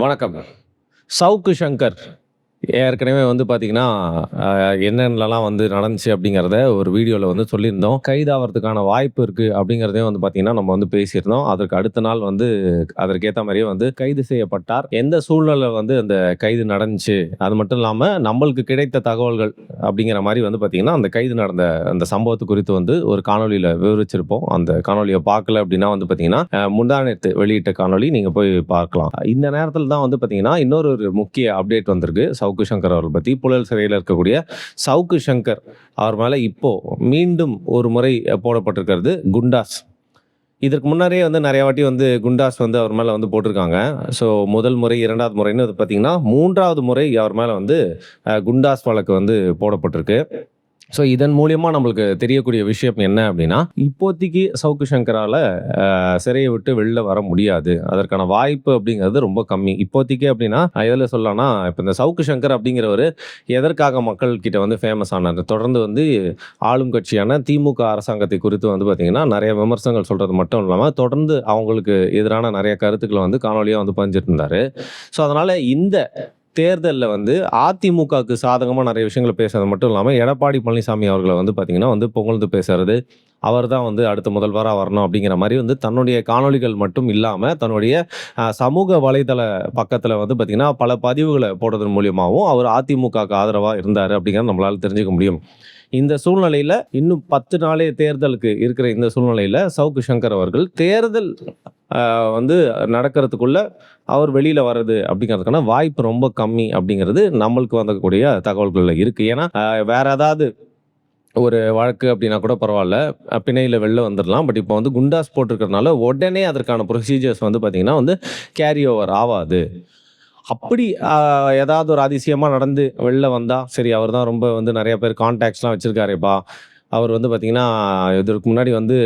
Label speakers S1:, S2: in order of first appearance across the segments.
S1: வணக்கம். சவுக்கு சங்கர் ஏற்கனவே வந்து பார்த்தீங்கன்னா, என்னென்னலாம் வந்து நடந்துச்சு அப்படிங்கிறத ஒரு வீடியோல வந்து சொல்லியிருந்தோம். கைதாவறதுக்கான வாய்ப்பு இருக்கு அப்படிங்கிறதையும் வந்து பார்த்தீங்கன்னா, நம்ம வந்து பேசியிருந்தோம். அதற்கு அடுத்த நாள் வந்து அதற்கேத்த மாரியே வந்து கைது செய்யப்பட்டார். எந்த சூழ்நிலையில வந்து அந்த கைது நடந்துச்சு, அது மட்டும் இல்லாம நம்மளுக்கு கிடைத்த தகவல்கள் அப்படிங்கிற மாரி வந்து பார்த்தீங்கன்னா, அந்த கைது நடந்த அந்த சம்பவத்து குறித்து வந்து ஒரு காணொளியில விவரிச்சிருப்போம். அந்த காணொளிய பார்க்கல அப்படின்னா வந்து பார்த்தீங்கன்னா, முந்தா நேத்து வெளியிட்ட காணொளி நீங்க போய் பார்க்கலாம். இந்த நேரத்தில தான் வந்து பார்த்தீங்கன்னா, இன்னொரு ஒரு முக்கிய அப்டேட் வந்திருக்கு. சவுக்கு சங்கர் அவர்கள் பத்தி. புழல் சிறையில இருக்கக்கூடிய சவுக்கு சங்கர் அவர் மேல இப்போ மீண்டும் ஒரு முறை போடப்பட்டிருக்கிறது குண்டாஸ். இதற்கு முன்னரே வந்து நெறைய வாட்டி வந்து குண்டாஸ் வந்து அவர் மேல வந்து போட்டிருக்காங்க. ஸோ முதல் முறை, 2வது முறைன்னு பார்த்தீங்கன்னா, 3வது முறை அவர் மேல வந்து குண்டாஸ் வழக்கு வந்து போடப்பட்டிருக்கு. ஸோ இதன் மூலியமா நம்மளுக்கு தெரியக்கூடிய விஷயம் என்ன அப்படின்னா, இப்போதைக்கு சவுக்கு சங்கரால சிறைய விட்டு வெளில வர முடியாது. அதற்கான வாய்ப்பு அப்படிங்கிறது ரொம்ப கம்மி. இப்போதைக்கு அப்படின்னா, எதுல சொல்லலாம்னா, இப்ப இந்த சவுக்கு சங்கர் அப்படிங்கிறவரு எதற்காக மக்கள் கிட்ட வந்து ஃபேமஸ் ஆனாரு? தொடர்ந்து வந்து ஆளும் கட்சியான திமுக அரசாங்கத்தை குறித்து வந்து பார்த்தீங்கன்னா, நெறைய விமர்சனங்கள் சொல்றது மட்டும் இல்லாம, தொடர்ந்து அவங்களுக்கு எதிரான நெறைய கருத்துக்கள வந்து காணொலியா வந்து பதிஞ்சிட்டு இருந்தாரு. ஸோ அதனால இந்த தேர்தல்ல வந்து அதிமுகவுக்கு சாதகமா நெறைய விஷயங்கள பேசுறது மட்டும் இல்லாம, எடப்பாடி பழனிசாமி அவர்கள வந்து பார்த்தீங்கன்னா வந்து புகழ்ந்து பேசுறது, அவர் தான் வந்து அடுத்த முதல்வரா வரணும் அப்படிங்கிற மாரி வந்து தன்னுடைய காணொளிகள் மட்டும் இல்லாம, தன்னுடைய சமூக வலைதள பக்கத்துல வந்து பார்த்தீங்கன்னா, பல பதிவுகள போடுறதன் மூலியமாவும் அவர் அதிமுகவுக்கு ஆதரவா இருந்தாரு அப்படிங்கிறத நம்மளால தெரிஞ்சுக்க முடியும். இந்த சூழ்நிலையில இன்னும் 10 நாளே தேர்தலுக்கு இருக்கிற இந்த சூழ்நிலையில சவுக்கு சங்கர் அவர்கள் தேர்தல் வந்து நடக்கிறதுக்குள்ள அவர் வெளியில வர்றது அப்படிங்கிறதுக்கான வாய்ப்பு ரொம்ப கம்மி அப்படிங்கிறது நம்மளுக்கு வந்தக்கூடிய தகவல்கள்ல இருக்கு. ஏன்னா, வேற ஏதாவது ஒரு வழக்கு அப்படின்னா கூட பரவால்ல. பிணையில வெளில வந்துரலாம். பட் இப்போ வந்து குண்டாஸ் போட்டிருக்கிறதுனால உடனே அதற்கான ப்ரொசீஜர்ஸ் வந்து பார்த்தீங்கன்னா வந்து கேரி ஓவர் ஆவாது. அப்படி ஏதாவது ஒரு அதிசயமா நடந்து வெளில வந்தா, சரி அவர் தான் ரொம்ப வந்து நெறைய பேர் கான்டாக்ட்ஸ்லாம் வச்சிருக்காரேப்பா. அவர் வந்து பார்த்தீங்கன்னா, இதற்கு முன்னாடி வந்து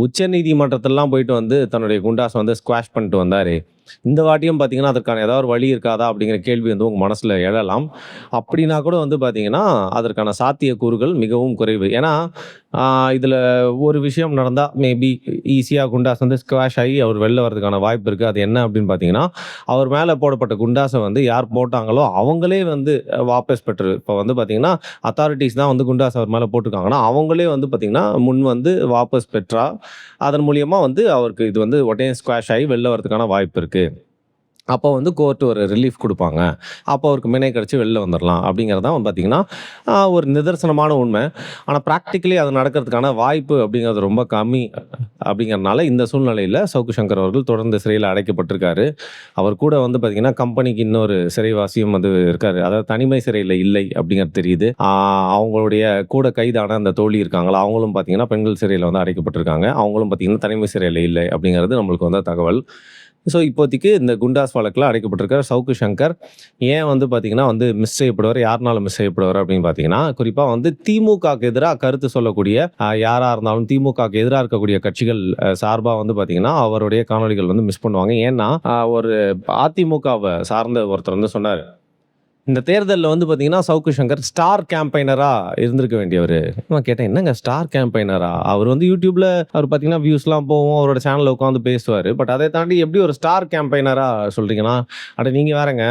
S1: உச்சநீதிமன்றத்திலலாம் போயிட்டு வந்து தன்னுடைய குண்டாஸ வந்து ஸ்குவாஷ் பண்ணிட்டு வந்தாரே. இந்த வாட்டியும் பார்த்தீங்கன்னா, அதற்கான ஏதாவது ஒரு வழி இருக்காதா? அப்படிங்கிற கேள்வி வந்து உங்க மனசுல எழலாம். அப்படின்னா கூட வந்து பார்த்தீங்கன்னா, அதற்கான சாத்தியக்கூறுகள் மிகவும் குறைவு. ஏன்னா, ஆ இதில ஒரு விஷயம் நடந்தா மேபி ஈஸியா குண்டாஸ் வந்து ஸ்குவாஷ் ஆகி அவர் வெளில வரதுக்கான வாய்ப்பு இருக்கு. அது என்ன அப்படின்னு பார்த்தீங்கன்னா, அவர் மேல போடப்பட்ட குண்டாஸ வந்து யார் போட்டாங்களோ, அவங்களே வந்து வாபஸ் பெற்று இப்போ வந்து பார்த்தீங்கன்னா, அத்தாரிட்டீஸ் தான் வந்து குண்டாஸ் அவர் மேல போட்டிருக்காங்கன்னா, அவங்களே வந்து பார்த்தீங்கன்னா, முன் வந்து வாபஸ் பெற்றா, அதன் மூலியமா வந்து அவருக்கு இது வந்து உடனே ஸ்குவாஷ் ஆகி வெளில வரதுக்கான வாய்ப்பு இருக்கு. அப்போ வந்து கோர்ட் ஒரு ரிலீஃப் குடுப்பாங்க. அப்போ அவருக்கு பிணை கிடைச்சு வெளில வந்துரலாம். அப்படிங்கிறது தான் பார்த்தீங்கன்னா, ஒரு நிதர்சனமான உண்மை. ஆனா பிராக்டிகலி அது நடக்கிறதுக்கான வாய்ப்பு அப்படிங்கிறது ரொம்ப கம்மி. அப்படிங்கிறனால இந்த சூழ்நிலையில சவுக்கு சங்கர் அவர்கள் தொடர்ந்து சிறையில அடைக்கப்பட்டிருக்காரு. அவர் கூட வந்து பார்த்தீங்கன்னா, கம்பெனிக்கு இன்னொரு சிறைவாசியும் வந்து இருக்காரு. அதாவது தனிமை சிறையில இல்லை அப்படிங்கிறது தெரியுது. அவங்களுடைய கூட கைதான அந்த தோழி இருக்காங்களா, அவங்களும் பார்த்தீங்கன்னா, பெண்கள் சிறையில வந்து அடைக்கப்பட்டிருக்காங்க. அவங்களும் பார்த்தீங்கன்னா, தனிமை சிறையில இல்லை அப்படிங்கிறது நம்மளுக்கு வந்த தகவல். ஸோ இப்போதைக்கு இந்த குண்டாஸ் வழக்குல அடைக்கப்பட்டிருக்கிற சவுக்கு சங்கர் ஏன் வந்து பார்த்தீங்கன்னா வந்து மிஸ் செய்யப்படுவார், யாருனால மிஸ் செய்யப்படுவார் அப்படின்னு பார்த்தீங்கன்னா, குறிப்பா வந்து திமுகவுக்கு எதிரா கருத்து சொல்லக்கூடிய யாரா இருந்தாலும் திமுகவுக்கு எதிரா இருக்கக்கூடிய கட்சிகள் சார்பா வந்து பார்த்தீங்கன்னா, அவருடைய காணொளிகள் வந்து மிஸ் பண்ணுவாங்க. ஏன்னா, ஒரு அதிமுகவ சார்ந்த ஒருத்தர் வந்து சொன்னாரு. இந்த தேர்தல்ல வந்து பார்த்தீங்கன்னா, சவுக்கு சங்கர் ஸ்டார் கேம்பெயினரா இருந்திருக்க வேண்டியவரு. நான் கேட்டேன், "என்னங்க ஸ்டார் கேம்பெயினரா? அவரு வந்து YouTubeல அவரு பார்த்தீங்கன்னா, வியூஸ்லாம் போகும். அவரோட சேனல்ல உட்காந்து பேசுவாரு. பட் அதை தாண்டி எப்படி ஒரு ஸ்டார் கேம்பெயினரா சொல்றீங்கன்னா?" அட நீங்க வேறங்க.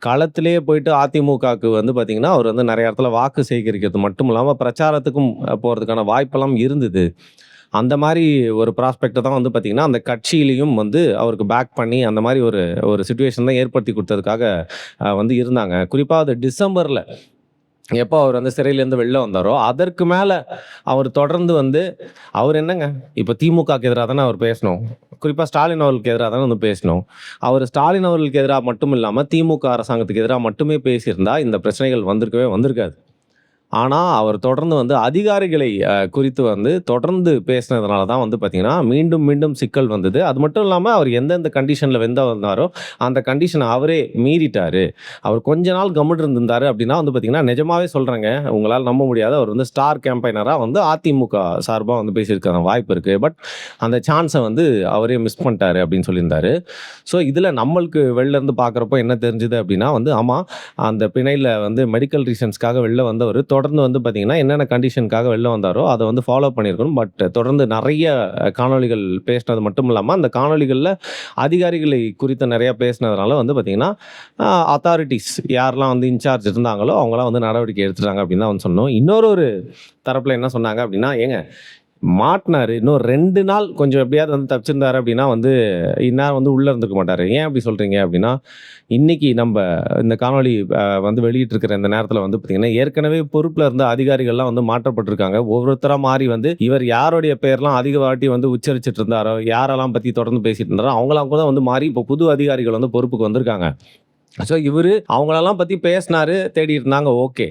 S1: களத்திலேயே போயிட்டு அதிமுகவுக்கு வந்து பார்த்தீங்கன்னா, அவர் வந்து நெறைய இடத்துல வாக்கு சேகரிக்கிறது மட்டும் இல்லாம, பிரச்சாரத்துக்கும் போறதுக்கான வாய்ப்பெல்லாம் இருந்தது. அந்த மாரி ஒரு ப்ராஸ்பெக்ட்ட தான் வந்து பார்த்தீங்கன்னா, அந்த கட்சியிலயும் வந்து அவருக்கு பேக் பண்ணி, அந்த மாரி ஒரு ஒரு சிச்சுவேஷன் தான் ஏற்படுத்தி குடுத்ததுக்காக வந்து இருந்தாங்க. குறிப்பா அது டிசம்பர்ல எப்போ அவர் வந்து சிறையிலேருந்து வெளில வந்தாரோ, அதற்கு மேல அவர் தொடர்ந்து வந்து அவர் என்னங்க, இப்ப திமுகவுக்கு எதிரா தானே அவர் பேசணும். குறிப்பா ஸ்டாலின் அவர்களுக்கு எதிரா தானே வந்து பேசணும். அவரு ஸ்டாலின் அவர்களுக்கு எதிரா மட்டும் இல்லாம, திமுக அரசாங்கத்துக்கு எதிரா மட்டுமே பேசியிருந்தா, இந்த பிரச்சனைகள் வந்திருக்கவே வந்திருக்காது. ஆனா, அவர் தொடர்ந்து வந்து அதிகாரிகளை குறித்து வந்து தொடர்ந்து பேசினதுனால தான் வந்து பார்த்தீங்கன்னா, மீண்டும் மீண்டும் சிக்கல் வந்தது. அது மட்டும் இல்லாம அவர் எந்தெந்த கண்டிஷன்ல வந்தாரோ, அந்த கண்டிஷன அவரே மீறிட்டாரு. அவர் கொஞ்ச நாள் கம்முனு இருந்திருந்தாரு அப்படின்னா வந்து பார்த்தீங்கன்னா, நிஜமாவே சொல்றேங்க, உங்களால நம்ப முடியாது. அவர் வந்து ஸ்டார் கேம்பெயினரா வந்து அதிமுக சார்பா வந்து பேசியிருக்க வாய்ப்பு இருக்கு. பட் அந்த சான்ஸ வந்து அவரே மிஸ் பண்ணிட்டாரு அப்படின்னு சொல்லியிருந்தாரு. ஸோ, இதில நம்மளுக்கு வெளில இருந்து பார்க்குறப்போ என்ன தெரிஞ்சது அப்படின்னா வந்து, ஆமா அந்த பிணையில வந்து மெடிக்கல் ரீசன்ஸ்க்காக வெளில வந்தவரு தொடர்ந்து வந்து பார்த்தீங்கன்னா, என்னென்ன கண்டிஷனுக்காக வெளில வந்தாரோ, அத வந்து ஃபாலோ பண்ணியிருக்கணும். பட் தொடர்ந்து நெறைய காணொளிகள் பேசினது மட்டும் இல்லாம, அந்த காணொளிகள்ல அதிகாரிகளை குறித்து நெறைய பேசினதுனால வந்து பார்த்தீங்கன்னா, அத்தாரிட்டீஸ் யாரெல்லாம் வந்து இன்சார்ஜ் இருந்தாங்களோ, அவங்கலாம் வந்து நடவடிக்கை எடுத்துட்டாங்க அப்படின்னு தான் வந்து சொன்னோம். இன்னொரு தரப்புல என்ன சொன்னாங்க அப்படின்னா, ஏங்க மாட்னாரு. இன்னும் 2 நாள் கொஞ்சம் எப்படியாவது வந்து தப்பிச்சிருந்தாரு அப்படின்னா வந்து, இந்நேரம் வந்து உள்ள இருந்திருக்க மாட்டாரு. ஏன் அப்படி சொல்றீங்க அப்படின்னா, இன்னைக்கு நம்ப இந்த காணொளி வந்து வெளியிட்டிருக்கிற இந்த நேரத்தில வந்து பார்த்தீங்கன்னா, ஏற்கனவே பொறுப்புல இருந்த அதிகாரிகள்லாம் வந்து மாற்றப்பட்டிருக்காங்க. ஒவ்வொருத்தரா மாறி வந்து, இவர் யாருடைய பெயர்லாம் அதிக வாட்டி வந்து உச்சரிச்சுட்டு இருந்தாரோ, யாரெல்லாம் பத்தி தொடர்ந்து பேசிட்டு இருந்தாரோ, அவங்கலாம் கூட வந்து மாறி இப்போ புது அதிகாரிகள் வந்து பொறுப்புக்கு வந்திருக்காங்க. ஸோ இவரு அவங்களெல்லாம் பத்தி பேசினாரு, தேடிட்டு இருந்தாங்க. ஓகே.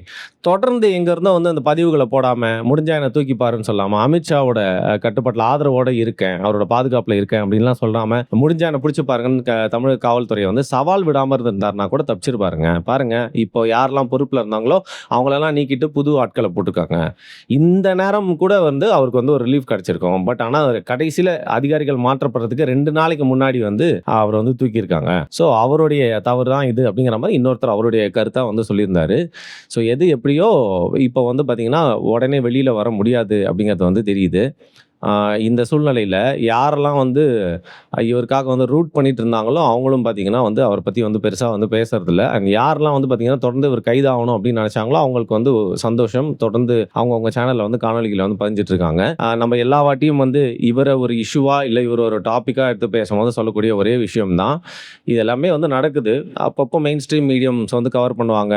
S1: தொடர்ந்து எங்க இருந்தோ வந்து அந்த பதிவுகள போடாம, முடிஞ்சா என்ன தூக்கி பாருன்னு சொல்லாம, அமித்ஷாவோட கட்டுப்பாட்டுல ஆதரவோட இருக்கேன், அவரோட பாதுகாப்புல இருக்கேன் அப்படின்லாம் சொல்லாம, முடிஞ்சா என்ன புடிச்சு பாருங்கன்னு தமிழக காவல்துறை வந்து சவால் விடாம இருந்திருந்தாருன்னா கூட தப்பிச்சிருப்பாருங்க. பாருங்க, இப்போ யாரெல்லாம் பொறுப்புல இருந்தாங்களோ, அவங்களெல்லாம் நீக்கிட்டு புது ஆட்கள போட்டுருக்காங்க. இந்த நேரம் கூட வந்து அவருக்கு வந்து ஒரு ரிலீஃப் கிடைச்சிருக்கும். பட் ஆனா கடைசியில அதிகாரிகள் மாற்றப்படுறதுக்கு 2 நாளைக்கு முன்னாடி வந்து அவர வந்து தூக்கியிருக்காங்க. ஸோ அவருடைய தவறு தான் இது அப்படிங்கிற மாரி இன்னொருத்தர் அவருடைய கருத்தா வந்து சொல்லியிருந்தாரு. ஸோ எது எப்படியோ இப்போ வந்து பார்த்தீங்கன்னா, உடனே வெளியில வர முடியாது அப்படிங்கிறது வந்து தெரியுது. இந்த சூழ்நிலையில யாரெல்லாம் வந்து இவருக்காக வந்து ரூட் பண்ணிட்டு இருந்தாங்களோ, அவங்களும் பார்த்தீங்கன்னா வந்து அவர பத்தி வந்து பெருசா வந்து பேசுறதில்ல. அண்ட் யாரெல்லாம் வந்து பார்த்தீங்கன்னா, தொடர்ந்து இவர் கைதாகணும் அப்படின்னு நெனைச்சாங்களோ, அவங்களுக்கு வந்து சந்தோஷம். தொடர்ந்து அவங்கவங்க சேனல்ல வந்து காணொளிகள வந்து பதிஞ்சிட்டு இருக்காங்க. நம்ம எல்லா வாட்டியும் வந்து இவர ஒரு இஷ்யூவா, இல்ல இவர ஒரு டாபிக்கா எடுத்து பேசும்போது சொல்லக்கூடிய ஒரே விஷயம் தான். இது எல்லாமே வந்து நடக்குது. அப்பப்போ மெயின் ஸ்ட்ரீம் மீடியம்ஸ் வந்து கவர் பண்ணுவாங்க.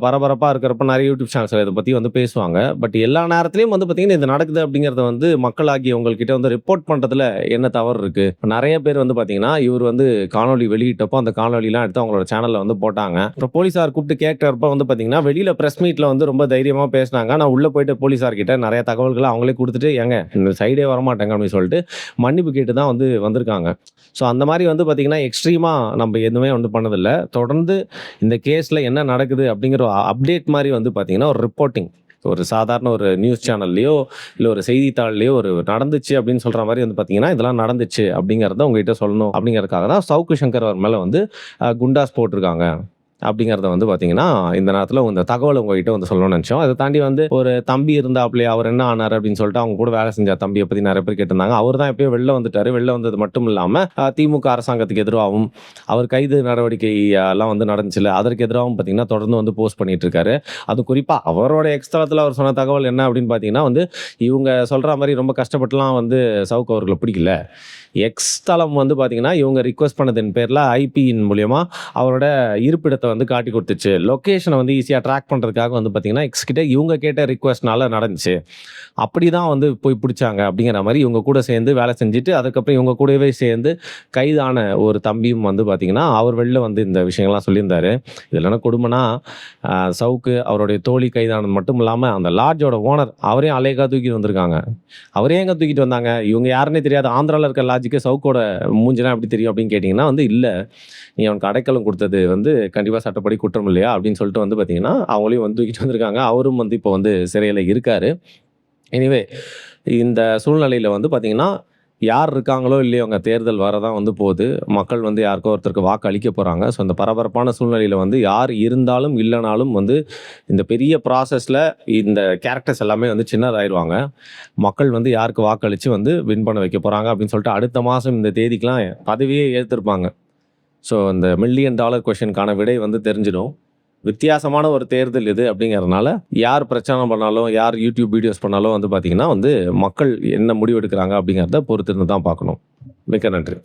S1: பரபரப்பா இருக்கிறப்ப நெறைய யூடியூப் சேனல்ஸ்ல இத பத்தி வந்து பேசுவாங்க. பட் எல்லா நேரத்திலயும் வந்து பார்த்தீங்கன்னா, இது நடக்குது அப்படிங்கிறத வந்து மக்களாகிய உங்கள்கிட்ட வந்து ரிப்போர்ட் பண்றதுல என்ன தவறு இருக்கு? நெறைய பேர் வந்து பார்த்தீங்கன்னா, இவர் வந்து காணொளி வெளியிட்டப்போ, அந்த காணொளிலாம் எடுத்து அவங்களோட சேனல்ல வந்து போட்டாங்க. அப்புறம் போலீஸார் கூப்பிட்டு கேட்டப்ப வந்து பார்த்தீங்கன்னா, வெளியில பிரஸ் மீட்ல வந்து ரொம்ப தைரியமா பேசினாங்க. ஆனா உள்ள போயிட்டு போலீஸார் கிட்ட நெறைய தகவல்கள அவங்களே குடுத்துட்டு, "ஏங்க இந்த சைடே வரமாட்டேங்க" அப்படின்னு சொல்லிட்டு மன்னிப்பு கேட்டு தான் வந்து வந்திருக்காங்க. ஸோ அந்த மாரி வந்து பார்த்தீங்கன்னா, எக்ஸ்ட்ரீமா நம்ம எதுவுமே வந்து பண்ணதில்ல. தொடர்ந்து இந்த கேஸ்ல என்ன நடக்குது அப்படிங்கிற அப்டேட் மாரி வந்து பார்த்தீங்கன்னா, ஒரு ரிப்போர்ட்டிங். ஒரு சாதாரண ஒரு நியூஸ் சேனல்லயோ, இல்ல ஒரு செய்தித்தாள்லயோ ஒரு நடந்துச்சு அப்படின்னு சொல்ற மாரி வந்து பார்த்தீங்கன்னா, இதெல்லாம் நடந்துச்சு அப்படிங்கிறத உங்ககிட்ட சொல்லணும் அப்படிங்கிறதுக்காக தான் சவுக்கு சங்கர் அவர் மேல வந்து குண்டாஸ் போட்டிருக்காங்க. அப்படிங்கிறத வந்து பார்த்தீங்கன்னா, இந்த நேரத்தில இந்த தகவல் உங்ககிட்ட வந்து சொல்லணும்னு நெனச்சோம். அத தாண்டி வந்து ஒரு தம்பி இருந்தாப்லயே, அவர் என்ன ஆனாரு அப்படின்னு சொல்லிட்டு அவங்க கூட வேலை செஞ்ச தம்பிய பத்தி நெறைய பேர் கேட்டிருந்தாங்க. அவர் தான் எப்பயோ வெளில வந்துட்டாரு. வெளில வந்தது மட்டும் இல்லாம, திமுக அரசாங்கத்துக்கு எதிராவும், அவர் கைது நடவடிக்கை எல்லாம் வந்து நடந்துச்சுல்ல, அதற்கு எதிராவும் பார்த்தீங்கன்னா, தொடர்ந்து வந்து போஸ்ட் பண்ணிட்டு இருக்காரு. அதுவும் குறிப்பா அவரோட எக்ஸ் தளத்தில அவர் சொன்ன தகவல் என்ன அப்படின்னு பார்த்தீங்கன்னா வந்து, இவங்க சொல்ற மாரி ரொம்ப கஷ்டப்பட்டுலாம் வந்து சவுக்கு அவர்கள பிடிக்கல. எக்ஸ் தளம் வந்து பார்த்தீங்கன்னா, இவங்க ரிக்வெஸ்ட் பண்ணதின் பேர்ல ஐபியின் மூலியமா அவரோட இருப்பிடத்த வந்து காட்டிக் குடுத்துச்சு. லொகேஷன வந்து ஈஸியா ட்ராக் பண்றதுக்காக வந்து பார்த்தீங்கன்னா, எக்ஸ் கிட்ட இவங்க கேட்ட ரிக்வெஸ்ட்னால நடந்துச்சு. அப்படிதான் வந்து போய் புடிச்சாங்க அப்படிங்கிற மாரி இவங்க கூட சேர்ந்து வேலை செஞ்சுட்டு, அதுக்கப்புறம் இவங்க கூடவே சேர்ந்து கைதான ஒரு தம்பியும் வந்து பார்த்தீங்கன்னா, அவர் வெளில வந்து இந்த விஷயங்கள்லாம் சொல்லியிருந்தாரு. இதுல என்ன கொடுமைன்னா, சவுக்கு அவருடைய தோழி கைதானது மட்டும் இல்லாம, அந்த லாட்ஜோட ஓனர் அவரையும் அலேக்கா தூக்கிட்டு வந்திருக்காங்க. அவரே எங்க தூக்கிட்டு வந்தாங்க? இவங்க யாருன்னே தெரியாது. ஆந்திரால இருக்க லாட்ஜுக்கு சவுக்கோட மூஞ்சிலாம் எப்படி தெரியும் அப்படின்னு கேட்டீங்கன்னா வந்து, இல்ல. நீ அவனுக்கு அடைக்கலம் குடுத்தது வந்து கண்டிப்பா சட்டப்படி குற்றம் இல்லையா? அப்படின்னு சொல்லிட்டு வந்து பார்த்தீங்கன்னா, அவங்களையும் வந்து தூக்கிட்டு வந்திருக்காங்க. அவரும் வந்து இப்போ வந்து சிறையில இருக்காரு. எனிவே இந்த சூழ்நிலையில வந்து பார்த்தீங்கன்னா, யார் இருக்காங்களோ இல்லையோ அங்க தேர்தல் வரதான் வந்து போது. மக்கள் வந்து யாருக்கோ ஒருத்தருக்கு வாக்கு அளிக்க போறாங்க. ஸோ இந்த பரபரப்பான சூழ்நிலையில வந்து யார் இருந்தாலும், இல்லனாலும் வந்து இந்த பெரிய ப்ராசஸ்ல இந்த கேரக்டர்ஸ் எல்லாமே வந்து சின்னதாயிருவாங்க. மக்கள் வந்து யாருக்கு வாக்களிச்சு வந்து வின் பண்ண வைக்க போறாங்க அப்படின்னு சொல்லிட்டு அடுத்த மாசம் இந்த தேதிக்கெல்லாம் பதவியே ஏத்திருப்பாங்க. ஸோ இந்த $1,000,000 கொஸ்டினுக்கான விடை வந்து தெரிஞ்சிடும். வித்தியாசமான ஒரு தேர்தல் இது அப்படிங்கிறதுனால, யார் பிரச்சாரம் பண்ணாலும், யார் யூடியூப் வீடியோஸ் பண்ணாலும் வந்து பார்த்தீங்கன்னா வந்து, மக்கள் என்ன முடிவு எடுக்கிறாங்க அப்படிங்கிறத பொறுத்திருந்து தான் பார்க்கணும். மிக்க நன்றி.